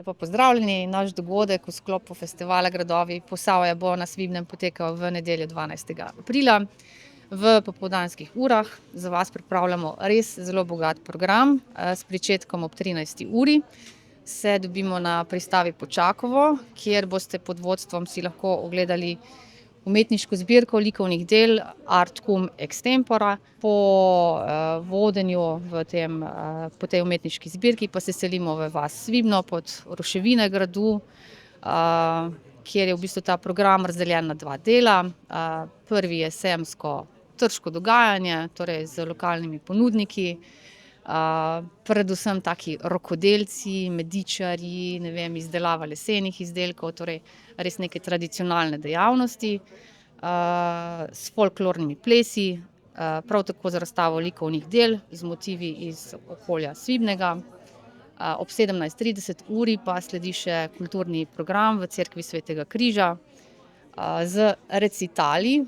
Lepo pozdravljeni. Naš dogodek v sklopu festivala Gradovi Posavja bo na Svibnem potekal v nedeljo 12. aprila. V popoldanskih urah za vas pripravljamo res zelo bogat program. S pričetkom ob 13. uri se dobimo na pristavi Počakovo, kjer boste pod vodstvom si lahko ogledali umetniško zbirko likovnih del Art cum extempora. Po vodenju po tej umetniški zbirki pa se selimo v vas Svibno pod ruševine gradu, kjer je v bistvu ta program razdeljen na dva dela. Prvi je sejemsko trško dogajanje, torej z lokalnimi ponudniki, predvsem taki rokodelci, medičarji, ne vem, izdelava lesenih izdelkov, torej res neke tradicionalne dejavnosti, s folklornimi plesi, prav tako z razstavo likovnih del z motivi iz okolja Svibnega. Ob 17:30 uri pa sledi še kulturni program v cerkvi Svetega križa, z recitali,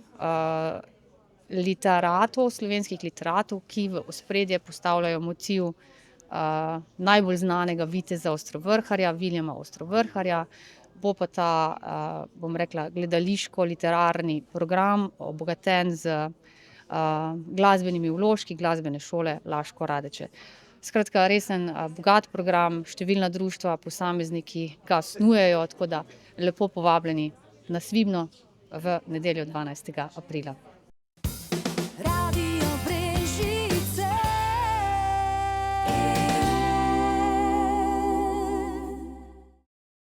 slovenskih literatov, ki v ospredje postavljajo motiv, najbolj znanega viteza Ostrovrharja, Viljama Ostrovrharja. Bo pa ta, bom rekla, gledališko-literarni program obogaten z, glasbenimi vložki Glasbene šole Laško Radeče. Skratka, res en, bogat program, številna društva, posamezniki ga snujejo, tako da lepo povabljeni na Svibno v nedeljo 12. aprila.